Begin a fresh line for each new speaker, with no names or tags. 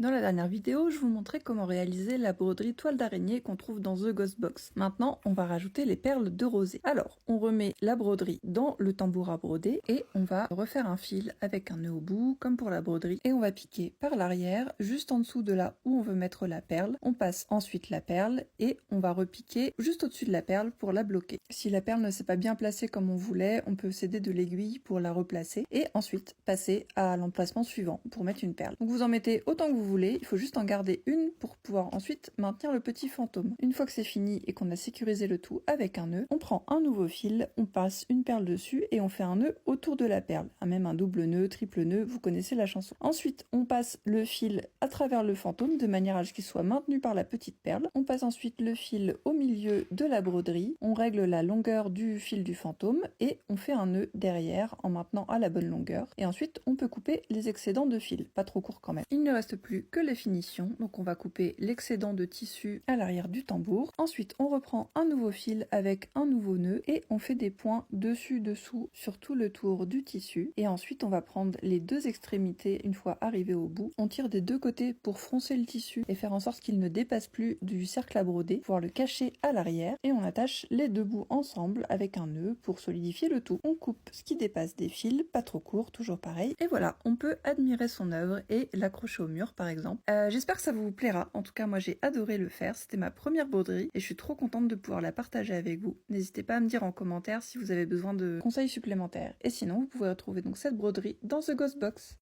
Dans la dernière vidéo, je vous montrais comment réaliser la broderie toile d'araignée qu'on trouve dans The Ghost Box. Maintenant, on va rajouter les perles de rosée. Alors, on remet la broderie dans le tambour à broder et on va refaire un fil avec un nœud au bout, comme pour la broderie, et on va piquer par l'arrière, juste en dessous de là où on veut mettre la perle. On passe ensuite la perle et on va repiquer juste au-dessus de la perle pour la bloquer. Si la perle ne s'est pas bien placée comme on voulait, on peut s'aider de l'aiguille pour la replacer et ensuite passer à l'emplacement suivant pour mettre une perle. Donc vous en mettez autant que vous voulez, il faut juste en garder une pour pouvoir ensuite maintenir le petit fantôme. Une fois que c'est fini et qu'on a sécurisé le tout avec un nœud, on prend un nouveau fil, on passe une perle dessus et on fait un nœud autour de la perle. Même un double nœud, triple nœud, vous connaissez la chanson. Ensuite, on passe le fil à travers le fantôme de manière à ce qu'il soit maintenu par la petite perle. On passe ensuite le fil au milieu de la broderie, on règle la longueur du fil du fantôme et on fait un nœud derrière en maintenant à la bonne longueur. Et ensuite, on peut couper les excédents de fil, pas trop court quand même. Il ne reste plus que les finitions, donc on va couper l'excédent de tissu à l'arrière du tambour. Ensuite, on reprend un nouveau fil avec un nouveau nœud et on fait des points dessus-dessous sur tout le tour du tissu. Et ensuite, on va prendre les deux extrémités une fois arrivé au bout. On tire des deux côtés pour froncer le tissu et faire en sorte qu'il ne dépasse plus du cercle à broder, pouvoir le cacher à l'arrière. Et on attache les deux bouts ensemble avec un nœud pour solidifier le tout. On coupe ce qui dépasse des fils, pas trop court, toujours pareil. Et voilà, on peut admirer son œuvre et l'accrocher au mur par exemple. J'espère que ça vous plaira, en tout cas moi j'ai adoré le faire, c'était ma première broderie et je suis trop contente de pouvoir la partager avec vous. N'hésitez pas à me dire en commentaire si vous avez besoin de conseils supplémentaires. Et sinon vous pouvez retrouver donc cette broderie dans The Ghost Box.